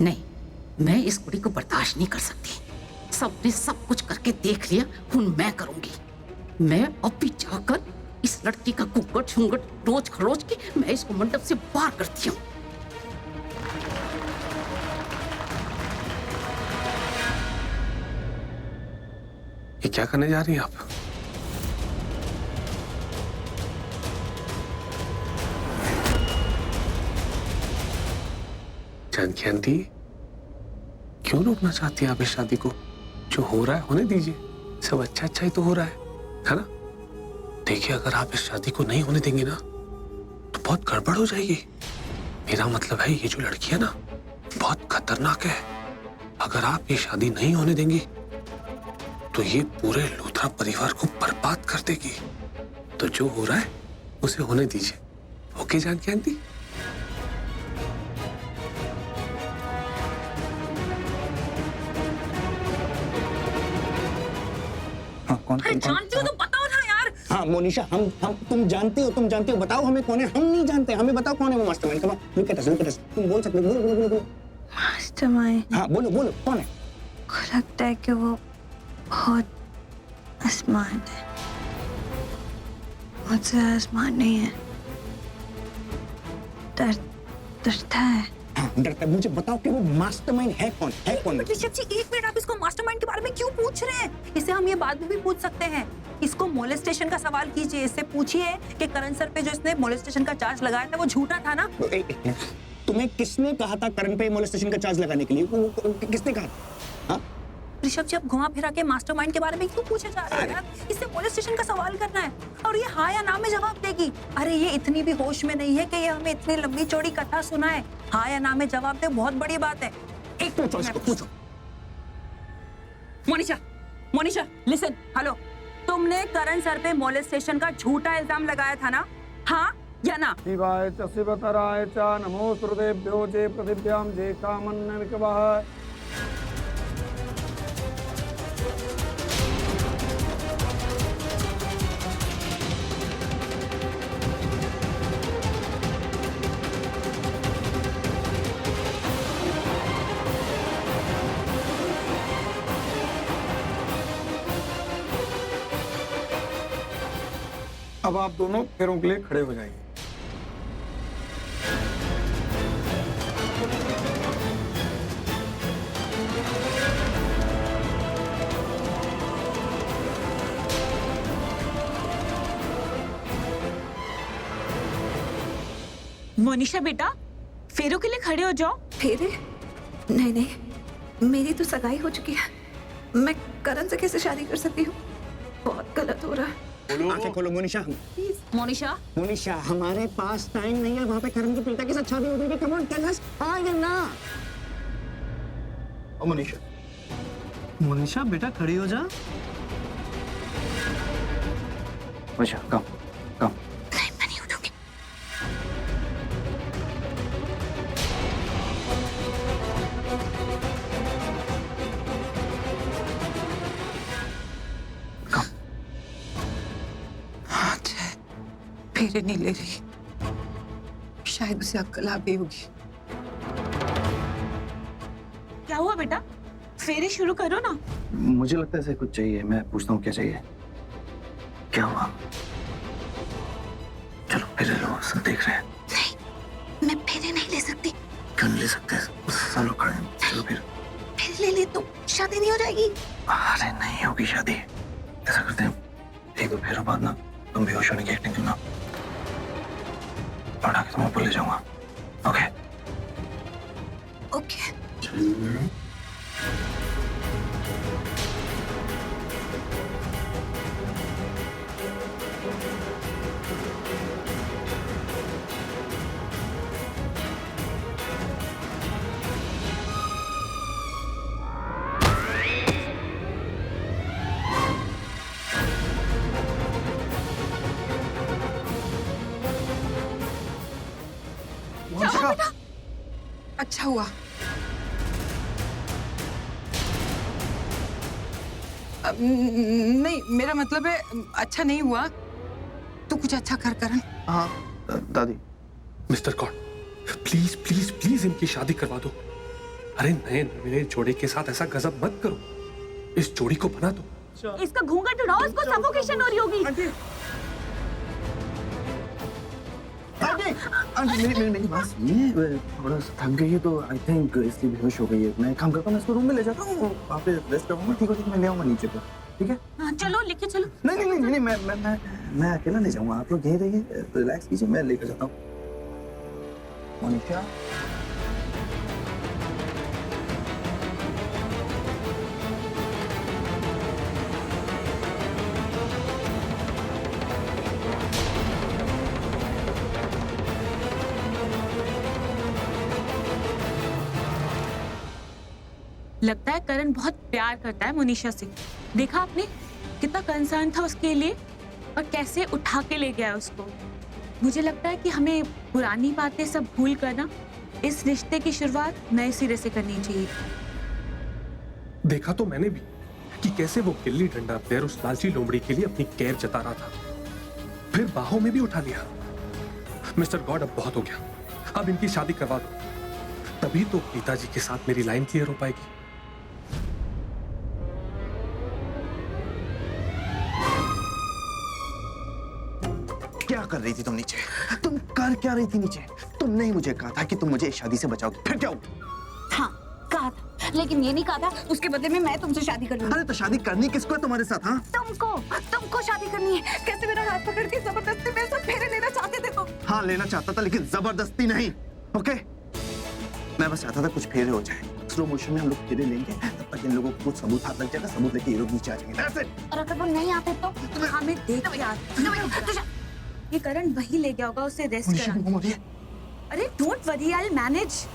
नहीं, मैं इस कुड़ी को बर्दाश्त नहीं कर सकती। सबने सब कुछ करके देख लिया, हुन मैं करूंगी। मैं अब भी जाकर इस लड़की का कुकट झुंगट रोज खरोच के मैं इसको मंडप से बाहर करती हूँ। ये क्या करने जा रही हैं आप? जानकी आंटी, क्यों रोकना चाहती हैं आप इस शादी को? जो हो रहा है होने दीजिए, सब अच्छा अच्छा ही तो हो रहा है ना? देखिए, अगर आप इस शादी को नहीं होने देंगे ना तो बहुत गड़बड़ हो जाएगी। मेरा मतलब है, ये जो लड़की है ना बहुत खतरनाक है। अगर आप ये शादी नहीं होने देंगी तो ये पूरे लूथरा परिवार को बर्बाद कर देगी। तो जो हो रहा है उसे होने दीजिए। Okay Janaki aunty? कौन जानती हो तो बताओ ना यार। हाँ मोनिशा, हम तुम जानती हो, बताओ हमें कौन है। हम नहीं जानते, हमें बताओ कौन है वो mastermind. Come on, look at us. तुम बोल सकते हो, बोलो। मास्टरमाइंड? हाँ बोलो कौन है? मुझे लगता है कि वो बहुत स्मार्ट है, मुझसे आसमान नहीं है, डरता है। हाँ डरता है। मुझे बताओ कि वो मास्टरमाइंड है कौन? ऋषभ जी, एक मिनट, आप इसको मास्टरमाइंड के बारे में क्यों पूछ रहे हैं? इसे हम ये बाद में भी पूछ सकते हैं। इसको मोलेस्टेशन का सवाल कीजिए, इससे पूछिए कि करण सर पे जो इसने मोलेस्टेशन का चार्ज लगाया था वो झूठा था ना? तुम्हें किसने कहा था करण पे मोलेस्टेशन का चार्ज लगाने के लिए? किसने कहा? हाँ ऋषभ जी, अब घुमा फिरा के मास्टरमाइंड के बारे में क्यों पूछे जा रहे हैं यार? इससे मोलेस्टेशन का सवाल करना है और ये हाँ या ना में जवाब देगी। अरे ये इतनी भी होश में नहीं है कि ये हमें इतनी लंबी चौड़ी कथा सुनाए। हाँ या ना में जवाब दे, बहुत बड़ी बात है। एक पूछो। Monisha listen, hello. तुमने करण सर पे मोलेस्टेशन का झूठा इल्जाम लगाया था ना? हाँ या ना? शिवाय च शिवतराय च नमो श्रुतेभ्यो जे पृथिव्यां जे कामन्नविकवः। अब आप दोनों फेरों के लिए खड़े हो जाइए। मोनिशा बेटा, फेरों के लिए खड़े हो जाओ। फेरे? नहीं, मेरी तो सगाई हो चुकी है। मैं करण से कैसे शादी कर सकती हूँ? बहुत गलत हो रहा है। आंखें खोलो मोनिशा। मोनिशा, हमारे पास टाइम नहीं है। वहाँ पे करण के पिता के साथ शादी हो गई। कम ऑन, टेल अस हाँ या ना। मोनिशा बेटा, खड़ी हो जा। मोनिशा कम। नहीं, मैं नहीं उठूंगी। फेरे नहीं ले रही, शायद उसे अक्ल आ गई होगी। क्या हुआ बेटा? फेरे शुरू करो ना। मुझे लगता है ऐसे कुछ चाहिए। मैं पूछता हूँ क्या चाहिए। क्या हुआ? चलो फेरे लो, सब देख रहे हैं। नहीं, मैं फेरे नहीं ले सकती। क्यों नहीं ले सकते? सब लोग खड़े हैं। चलो फिर। फेरे ले तो शादी नहीं हो जाएगी। अरे नहीं होगी शादी। ऐसा करते हैं, एक दो फेरों बाद ना तुम बेहोश होने की एक्टिंग करना, पढ़ा के तुम्हें ऊपर ले जाऊंगा। ओके? ओके। अच्छा हुआ। नहीं, मेरा मतलब है अच्छा नहीं हुआ। तू कुछ अच्छा कर करण। हाँ दादी। मिस्टर कौन, प्लीज प्लीज प्लीज इनकी शादी करवा दो। अरे नए नए जोड़ी के साथ ऐसा गजब मत करो, इस जोड़ी को बना दो। इसका घूंघट उठाओ, उसको सफोकेशन हो रही होगी। आंटी मेरी बात सुनिए, थोड़ा सा थक गई है तो आई थिंक इसलिए बेहोश हो गई है। मैं काम करता हूँ, मैं इसको रूम में ले जाता हूँ, वहाँ पे रेस्ट करूँगा। ठीक है, मैं ले आऊँगा नीचे पर, ठीक है? हाँ, चलो लेके चलो। नहीं, मैं अकेला ले जाऊँगा, आप लोग यहीं रहिए, रिलैक्स कीजिए, मैं लेकर जाता हूँ। मोनिका, लगता है करण बहुत प्यार करता है मोनिशा से। देखा आपने कितना कंसर्न था उसके लिए और कैसे उठा के ले गया उसको। मुझे लगता है कि हमें पुरानी बातें सब भूल कर ना इस रिश्ते की शुरुआत नए सिरे से करनी चाहिए। देखा तो मैंने भी कि कैसे वो गिल्ली डंडा प्लेयर उस लालची लोमड़ी के लिए अपनी कैर जता रहा था, फिर बाहों में भी उठा लिया। मिस्टर गॉड, अब बहुत हो गया, अब इनकी शादी करवा दो, तभी तो पिताजी के साथ मेरी लाइन क्लियर हो पाएगी। क्या कर रही थी तुम नीचे? तुम कर क्या रही थी नीचे? तुमने ही मुझे कहा था कि तुम मुझे इस शादी से बचाओगी, फिर क्या हुआ? हाँ कहा था, लेकिन ये नहीं कहा था उसके बदले में मैं तुमसे शादी कर लूंगी। अरे तो शादी करनी किसको है तुम्हारे साथ? हाँ, तुमको शादी करनी है। कैसे मेरा हाथ पकड़ के जबरदस्ती मेरे साथ फेरे लेना चाहते थे तुम? हाँ लेना चाहता था, लेकिन जबरदस्ती नहीं। ओके, मैं बस चाहता था कुछ फेरे हो जाए, स्लो मोशन में हम लोग फेरे लेंगे, तब तक इन लोगों को कुछ सबूत हाथ लग जाएगा, सबूत लेके ये लोग नीचे आ जाएंगे। That's it. और अगर वो नहीं आते तो? हमें देख यार, ये करण वही ले गया होगा उसे रेस्ट करा। अरे don't worry, I will manage.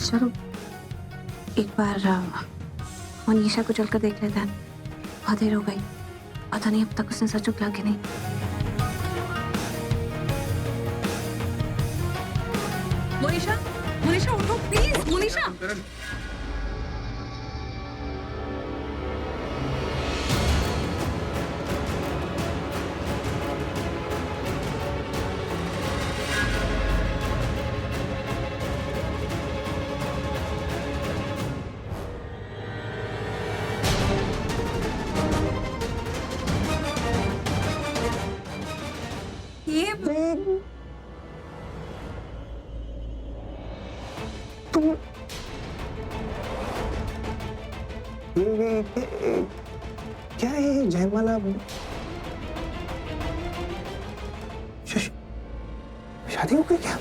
चलो एक बार मनीषा को चलकर देख लेते हैं। बहुत देर हो गई, पता नहीं अब तक उसने सच उगला कि नहीं। मोनिशा उठो प्लीज। मोनिशा क्या है जयमाला? शादी हो गई क्या?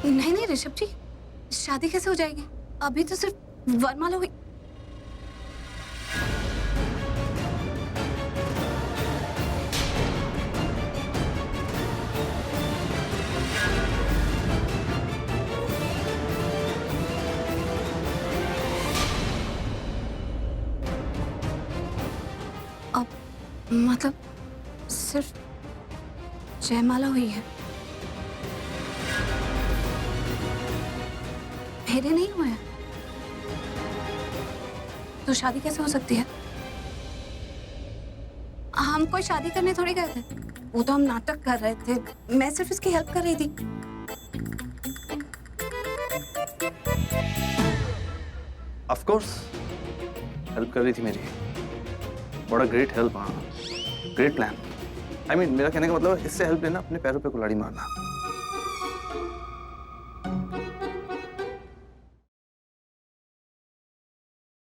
नहीं ऋषभ जी, शादी कैसे हो जाएगी? अभी तो सिर्फ वरमाला हुई। अब मतलब सिर्फ जयमाला हुई है, फेरे नहीं हुए हैं, तो शादी कैसे हो सकती है? हम कोई शादी करने थोड़ी गए थे, वो तो हम नाटक कर रहे थे, मैं सिर्फ इसकी हेल्प कर रही थी। ऑफ कोर्स हेल्प कर रही थी मेरी, बड़ा ग्रेट हेल्प। हाँ, ग्रेट प्लान। आई मीन मेरा कहने का मतलब इससे हेल्प लेना अपने पैरों पे कुल्हाड़ी मारना।